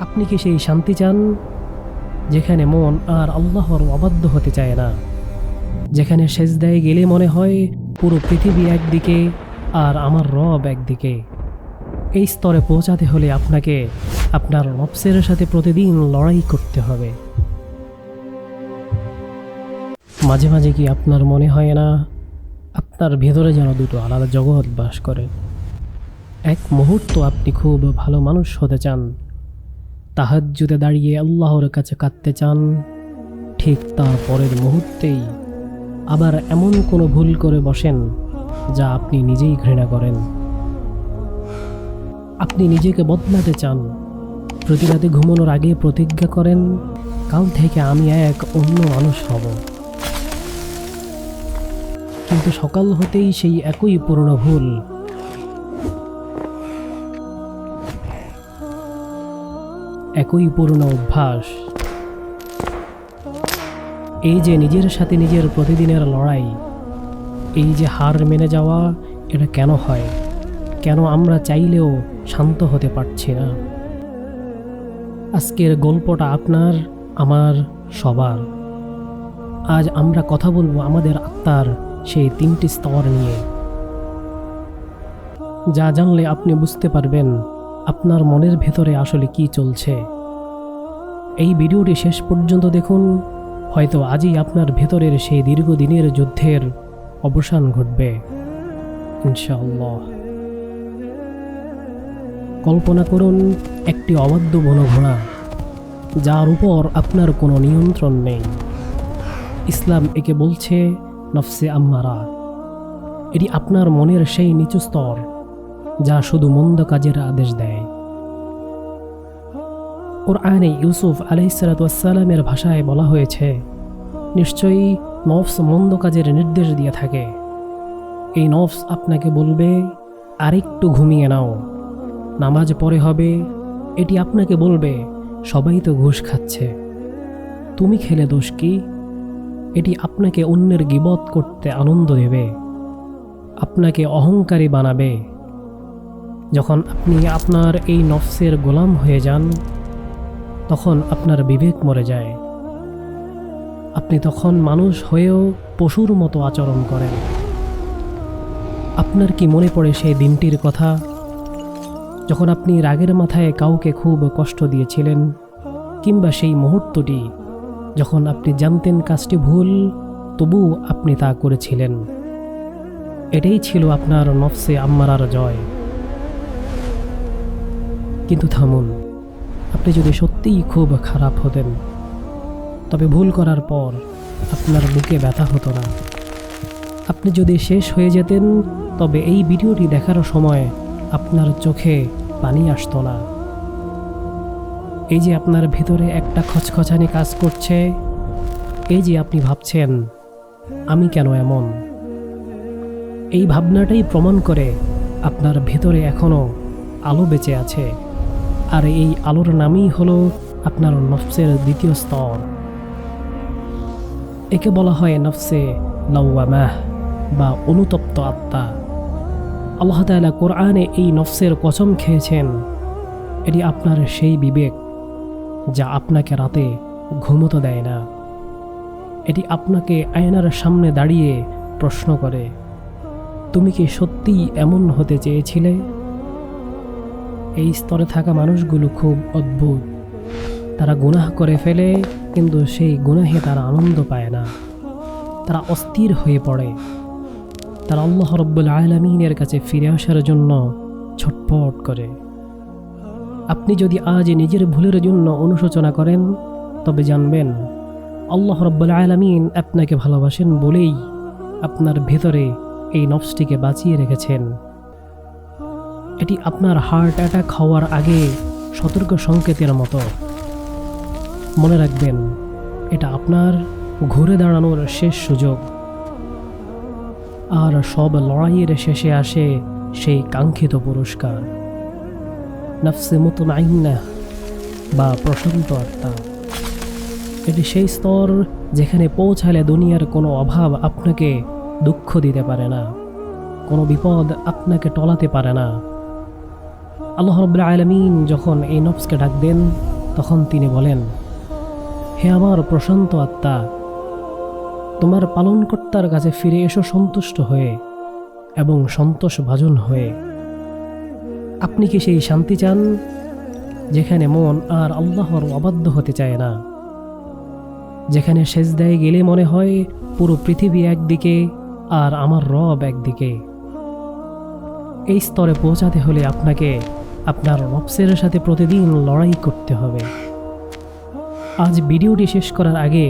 আপনি কি সেই শান্তি চান যেখানে মন আর আল্লাহর অবাধ্য হতে চায় না, যেখানে সেজদায় গেলে মনে হয় পুরো পৃথিবী একদিকে আর আমার রব একদিকে? এই স্তরে পৌঁছাতে হলে আপনাকে আপনার নফসের সাথে প্রতিদিন লড়াই করতে হবে। মাঝে মাঝে কি আপনার মনে হয় না আপনার ভেতরে যেন দুটো আলাদা জগৎ বাস করে? এক মুহূর্ত আপনি খুব ভালো মানুষ হতে চান, তাহাজ্জুদে দাঁড়িয়ে আল্লাহর কাছে কাঁদতে চান, ঠিক তার পরের মুহূর্তেই আবার এমন কোনো ভুল করে বসেন যা আপনি নিজেই ঘৃণা করেন। আপনি নিজেকে বদলাতে চান, প্রতি রাতে ঘুমানোর আগে প্রতিজ্ঞা করেন, কাল থেকে আমি এক অন্য মানুষ হব। কিন্তু সকাল হতেই সেই একই পুরনো ভুল, একই পুরনো অভ্যাস। এই যে নিজের সাথে নিজের প্রতিদিনের লড়াই, এই যে হার মেনে যাওয়া, এটা কেন হয়? কেন আমরা চাইলেও শান্ত হতে পারছি না? আজকের গল্পটা আপনার, আমার, সবার। আজ আমরা কথা বলবো আমাদের আত্মার সেই 3টি স্তর নিয়ে, যা জানলে আপনি বুঝতে পারবেন আপনার মনের ভেতরে আসলে কি চলছে। এই ভিডিওটি শেষ পর্যন্ত দেখুন, হয়তো আজই আপনার ভেতরের সেই দীর্ঘদিনের যুদ্ধের অবসান ঘটবে ইনশাআল্লাহ। কল্পনা করুন একটি অবাধ্য বনঘোড়া, যার উপর আপনার কোনো নিয়ন্ত্রণ নেই। ইসলাম একে বলছে নফসে আম্মারা। এটি আপনার মনের সেই নিচু স্তর যা শুধু মন্দ কাজের আদেশ দেয়। কোরআনে ইউসুফ আলাইহিসসালামের ভাষায় বলা হয়েছে, নিশ্চয়ই নফস মন্দ কাজের নির্দেশ দিয়ে থাকে। এই নফস আপনাকে বলবে আরেকটু ঘুমিয়ে নাও, নামাজ পড়ে হবে। এটি আপনাকে বলবে সবাই তো ঘুষ খাচ্ছে, তুমি খেলে দোষ কি? এটি আপনাকে অন্যের গীবত করতে আনন্দ দেবে, আপনাকে অহংকারী বানাবে। যখন আপনি আপনার এই নফসের গোলাম হয়ে যান, তখন আপনার বিবেক মরে যায়। আপনি তখন মানুষ হয়েও পশুর মতো আচরণ করেন। আপনার কি মনে পড়ে সেই দিনটির কথা, যখন আপনি রাগের মাথায় কাউকে খুব কষ্ট দিয়েছিলেন? কিংবা সেই মুহূর্তটি যখন আপনি জানতেন কাজটি ভুল, তবু আপনি তা করেছিলেন? এটাই ছিল আপনার নফসে আম্মারার জয়। কিন্তু থামুন, আপনি যদি সত্যিই খুব খারাপ হতেন, তবে ভুল করার পর আপনার বুকে ব্যথা হতো না। আপনি যদি শেষ হয়ে যেতেন, তবে এই ভিডিওটি দেখার সময় আপনার চোখে পানি আসতো না। এই যে আপনার ভিতরে একটা খচখচানি কাজ করছে, এই যে আপনি ভাবছেন আমি কেন এমন, এই ভাবনাটাই প্রমাণ করে আপনার ভেতরে এখনো আলো বেঁচে আছে। আর এই আলোর নামই হলো আপনার নফসের দ্বিতীয় স্তর। একে বলা হয় নফসে লাওয়ামাহ বা অনুতপ্ত আত্মা। আল্লাহ তাআলা কোরআনে এই নফসের কসম খেয়েছেন, এটি আপনার সেই বিবেক যা আপনাকে রাতে ঘুমোতে দেয় না। এটি আপনাকে আয়নার সামনে দাঁড়িয়ে প্রশ্ন করে, তুমি কি সত্যিই এমন হতে চেয়েছিলে? এই স্তরে থাকা মানুষগুলো খুব অদ্ভুত। তারা গুনাহ করে ফেলে, কিন্তু সেই গুনাহে তারা আনন্দ পায় না। তারা অস্থির হয়ে পড়ে। তারা আল্লাহ রাব্বুল আলামিনের কাছে ফিরে আসার জন্য ছটফট করে। আপনি যদি আজ নিজের ভুলের জন্য অনুশোচনা করেন, তবে জানবেন আল্লাহ রাব্বুল আলামিন আপনাকে ভালোবাসেন বলেই আপনার ভেতরে এই নফসটিকে বাঁচিয়ে রেখেছেন। এটি আপনার হার্ট অ্যাটাক হওয়ার আগে সতর্ক সংকেতের মতো। মনে রাখবেন, এটা আপনার ঘুরে দাঁড়ানোর শেষ সুযোগ। আর সব লড়াইয়ের শেষে আসে সেই কাঙ্ক্ষিত পুরস্কার, নফসে মুতমাইন্নাহ বা প্রশান্ত আত্মা। এটি সেই স্তর যেখানে পৌঁছালে দুনিয়ার কোনো অভাব আপনাকে দুঃখ দিতে পারে না, কোনো বিপদ আপনাকে টলাতে পারে না। আল্লাহ রাব্বুল আলামিন যখন এই নফসকে ডাক দেন, তখন তিনি বলেন, হে আমার প্রশান্ত আত্মা, তোমার পালনকর্তার কাছে ফিরে এসো সন্তুষ্ট হয়ে এবং সন্তোষভাজন হয়ে। আপনি কি সেই শান্তি চান যেখানে মন আর আল্লাহর অবাধ্য হতে চায় না, যেখানে সেজদায় গেলে মনে হয় পুরো পৃথিবী একদিকে আর আমার রব একদিকে? এই স্তরে পৌঁছাতে হলে আপনাকে আপনার নফসের সাথে প্রতিদিন লড়াই করতে হবে। আজ ভিডিওটি শেষ করার আগে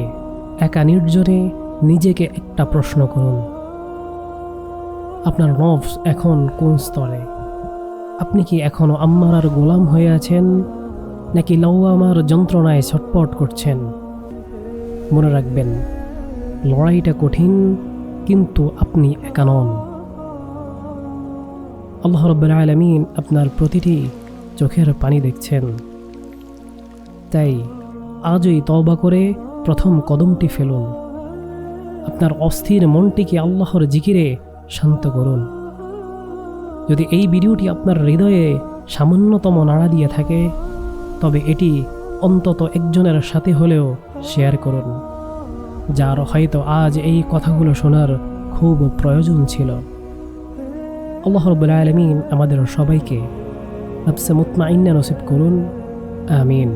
একা নির্জনে নিজেকে একটা প্রশ্ন করুন, আপনার নফস এখন কোন স্তরে? আপনি কি এখনো আম্মারার গোলাম হয়ে আছেন, নাকি লাওয়ামার যন্ত্রণায় ছটপট করছেন? মনে রাখবেন, লড়াইটা কঠিন, কিন্তু আপনি একা নন। আল্লাহ রাব্বুল আলামিন আপনার প্রতিটি চোখের পানি দেখছেন। তাই আজই তওবা করে প্রথম কদমটি ফেলুন। আপনার অস্থির মনটিকে আল্লাহর জিকিরে শান্ত করুন। যদি এই ভিডিওটি আপনার হৃদয়ে সামান্যতম নাড়া দিয়ে থাকে, তবে এটি অন্তত একজনের সাথে হলেও শেয়ার করুন, যার হয়তো আজ এই কথাগুলো শোনার খুব প্রয়োজন ছিল। আল্লাহ রাব্বুল আলামিন আমাদের সবাইকে নফসে মুতমাইন্না নসিব করুন। আমিন।